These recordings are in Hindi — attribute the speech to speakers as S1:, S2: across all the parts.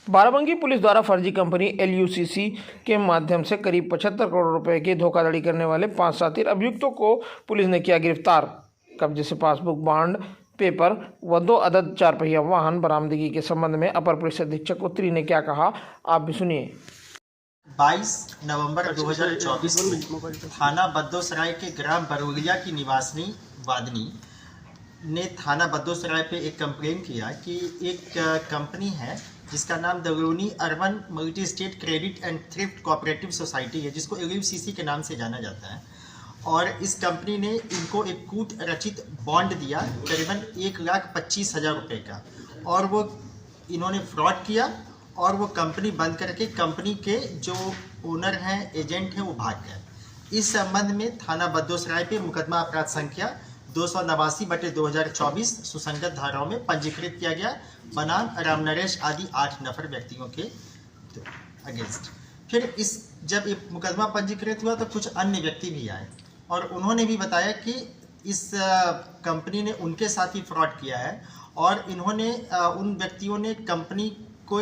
S1: बाराबंकी पुलिस द्वारा फर्जी कंपनी LUCC के माध्यम से करीब 75 करोड़ रुपए की धोखाधड़ी करने वाले 5 शातिर अभियुक्तों को पुलिस ने किया गिरफ्तार। कब्जे से पासबुक, बॉन्ड पेपर व 2 अदद 4 पहिया वाहन बरामदगी के संबंध में अपर पुलिस अधीक्षक उत्तरी ने क्या कहा, आप भी सुनिए।
S2: 22 नवंबर 2024 को थाना बद्दोसराय के ग्राम बरोलिया की निवासिनी वादनी ने थाना बद्दोसराय पे एक कंप्लेन किया कि एक कंपनी है जिसका नाम दगरोनी urban multi state credit and thrift cooperative society है, जिसको LUCC के नाम से जाना जाता है। और इस कंपनी ने इनको एक कूट रचित बॉन्ड दिया करीबन 1,25,000 रुपये का, और वो इन्होंने फ्रॉड किया और वो कंपनी बंद करके कंपनी के जो ओनर हैं, एजेंट हैं, वो भाग गए। इस संबंध में थाना बद्दोसराय पे मुकदमा अपराध संख्या 289/2024 सुसंगत धाराओं में पंजीकृत किया गया बनाम राम नरेश आदि 8 नफर व्यक्तियों के अगेंस्ट। फिर जब ये मुकदमा पंजीकृत हुआ तो कुछ अन्य व्यक्ति भी आए और उन्होंने भी बताया कि इस कंपनी ने उनके साथ ही फ्रॉड किया है और इन्होंने उन व्यक्तियों ने कंपनी को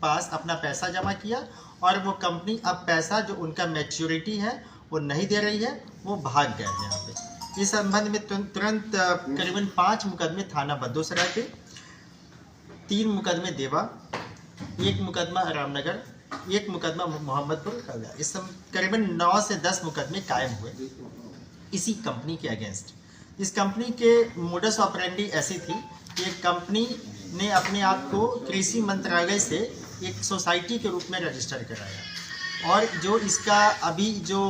S2: पास अपना पैसा जमा किया और वो कंपनी अब पैसा जो उनका मैच्योरिटी है वो नहीं दे रही है, वो भाग गए हैं यहाँ पे। इस संबंध में तुरंत करीबन 5 मुकदमे थाना बद्दोसराय पे, 3 मुकदमे देवा, 1 मुकदमा रामनगर, 1 मुकदमा मोहम्मदपुर का गया। इस करीबन 9 से 10 मुकदमे कायम हुए इसी कंपनी के अगेंस्ट। इस कंपनी के मोडस ऑपरेंडी ऐसी थी कि कंपनी ने अपने आप को कृषि मंत्रालय से एक सोसाइटी के रूप में रजिस्टर कराया और जो इसका अभी जो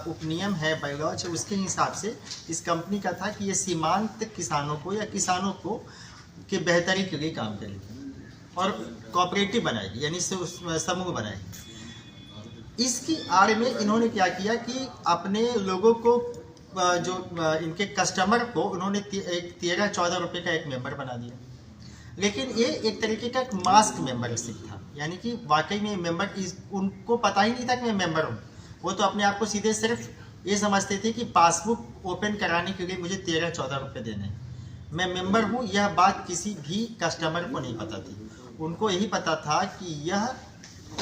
S2: उपनियम है बायलॉज, उसके हिसाब से इस कंपनी का था कि ये सीमांत किसानों को या किसानों को के बेहतरी के लिए काम करेगी और कोऑपरेटिव बनाएगी, यानी समूह बनाएगी। इसकी आड़ में इन्होंने क्या किया कि अपने लोगों को जो इनके कस्टमर को उन्होंने एक 13-14 रुपये का एक मेंबर बना दिया, लेकिन ये एक तरीके का एक मास्क मेंबरशिप था, यानी कि वाकई में मेंबर उनको पता ही नहीं था कि मैं मेंबर हूँ। वो तो अपने आप को सीधे सिर्फ ये समझते थे कि पासबुक ओपन कराने के लिए मुझे 13-14 रुपये देने हैं, मैं मेंबर हूँ। यह बात किसी भी कस्टमर को नहीं पता थी। उनको यही पता था कि यह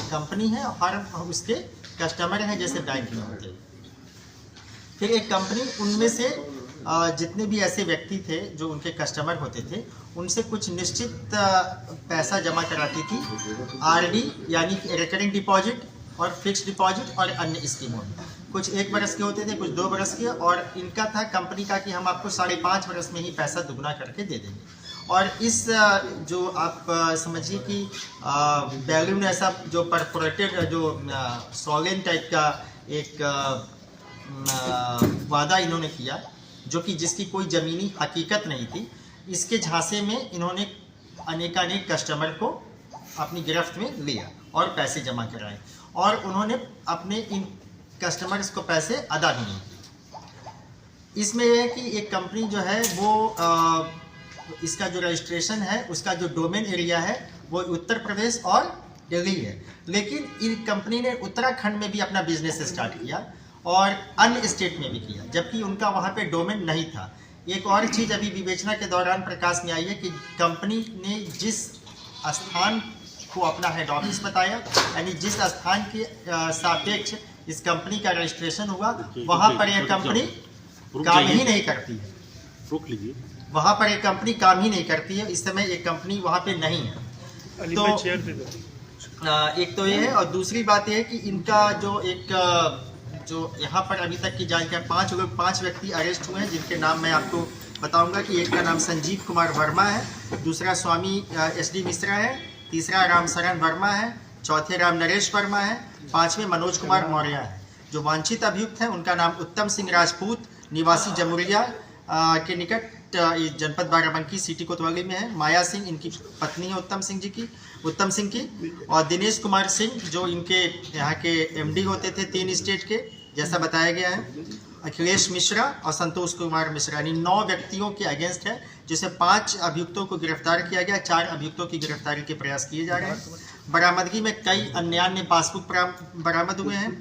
S2: कंपनी है और उसके कस्टमर हैं, जैसे बैंक में होते। फिर एक कंपनी उनमें से जितने भी ऐसे व्यक्ति थे जो उनके कस्टमर होते थे, उनसे कुछ निश्चित पैसा जमा कराती थी, RD यानी रिकरिंग डिपॉजिट और फिक्स्ड डिपॉजिट और अन्य स्कीमों में। कुछ 1 बरस के होते थे, कुछ 2 बरस के, और इनका था कंपनी का कि हम आपको 5.5 बरस में ही पैसा दुगना करके दे देंगे। और इस जो आप समझिए कि बैलून ऐसा जो परफोरेटेड जो सॉलिन टाइप का एक वादा इन्होंने किया, जो कि जिसकी कोई ज़मीनी हकीकत नहीं थी। इसके झांसे में इन्होंने अनेकानेक कस्टमर को अपनी गिरफ्त में लिया और पैसे जमा कराए, और उन्होंने अपने इन कस्टमर्स को पैसे अदा भी नहीं किए। इसमें यह है कि एक कंपनी जो है वो इसका जो रजिस्ट्रेशन है, उसका जो डोमेन एरिया है वो उत्तर प्रदेश और दिल्ली है, लेकिन इन कंपनी ने उत्तराखंड में भी अपना बिजनेस स्टार्ट किया और अन्य स्टेट में भी किया, जबकि उनका वहाँ पे डोमेन नहीं था। एक और चीज़ अभी विवेचना के दौरान प्रकाश में आई है कि कंपनी ने जिस स्थान को अपना हेड ऑफिस बताया, यानी जिस स्थान के सापेक्ष इस कंपनी का रजिस्ट्रेशन हुआ, वहाँ पर यह कंपनी काम ही नहीं करती है।
S3: रोक लीजिए।
S2: वहाँ पर एक कंपनी काम ही नहीं करती है। इस समय एक कंपनी वहाँ पे नहीं है। तो एक तो ये है, और दूसरी बात यह है कि इनका जो यहाँ पर अभी तक की जानकारी 5 व्यक्ति अरेस्ट हुए हैं, जिनके नाम मैं आपको बताऊंगा कि एक का नाम संजीव कुमार वर्मा है, दूसरा स्वामी SD मिश्रा है, तीसरा रामशरण वर्मा है, चौथे राम नरेश वर्मा है, 5वें मनोज कुमार मौर्य है। जो वांछित अभियुक्त हैं उनका नाम उत्तम सिंह राजपूत, निवासी जमुरिया के निकट जनपद बाराबंकी सिटी कोतवाली में है। माया सिंह इनकी पत्नी है उत्तम सिंह की, और दिनेश कुमार सिंह जो इनके यहाँ के MD होते थे 3 स्टेट के, जैसा बताया गया है। अखिलेश मिश्रा और संतोष कुमार मिश्रा, यानी 9 व्यक्तियों के अगेंस्ट है, जिसे 5 अभियुक्तों को गिरफ्तार किया गया। 4 अभियुक्तों की गिरफ्तारी के प्रयास किए जा रहे हैं। बरामदगी में कई अन्य पासबुक बरामद हुए हैं,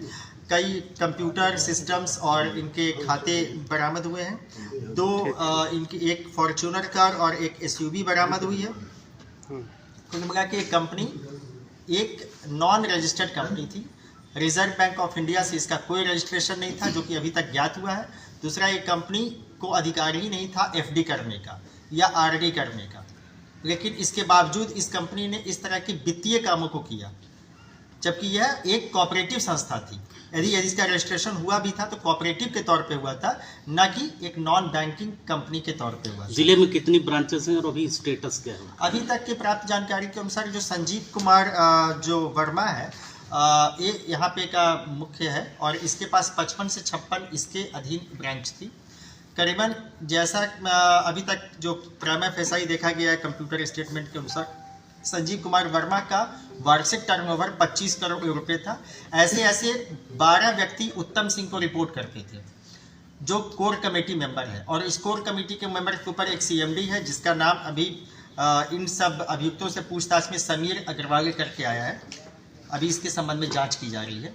S2: कई कंप्यूटर सिस्टम्स और इनके खाते बरामद हुए हैं। 2 इनकी एक फॉर्च्यूनर कार और एक SUV बरामद हुई है। कुल मिला के कंपनी एक नॉन रजिस्टर्ड कंपनी थी, रिजर्व बैंक ऑफ इंडिया से इसका कोई रजिस्ट्रेशन नहीं था, जो कि अभी तक ज्ञात हुआ है। दूसरा, एक कंपनी को अधिकार ही नहीं था एफडी करने का या आरडी करने का, लेकिन इसके बावजूद इस कंपनी ने इस तरह के वित्तीय कामों को किया, जबकि यह एक कोऑपरेटिव संस्था थी। यदि इसका रजिस्ट्रेशन हुआ भी था तो कोऑपरेटिव के तौर पे हुआ था, न कि एक नॉन बैंकिंग कंपनी के तौर पे हुआ था।
S3: जिले में कितनी ब्रांचेस हैं और अभी स्टेटस क्या है?
S2: अभी तक के प्राप्त जानकारी के अनुसार जो संजीव कुमार जो वर्मा है, ये यहाँ पे का मुख्य है और इसके पास 55 से 56 इसके अधीन ब्रांच थी। करीबन जैसा अभी तक जो प्राइमा फेसाई देखा गया है कंप्यूटर स्टेटमेंट के अनुसार, संजीव कुमार वर्मा का वार्षिक टर्नओवर 25 करोड़ रुपए था। ऐसे 12 व्यक्ति उत्तम सिंह को रिपोर्ट करते थे, जो कोर कमेटी मेंबर है, और इस कोर कमेटी के मेंबर के ऊपर एक सीएमडी है जिसका नाम अभी इन सब अभियुक्तों से पूछताछ में समीर अग्रवाल करके आया है। अभी इसके संबंध में जांच की जा रही है।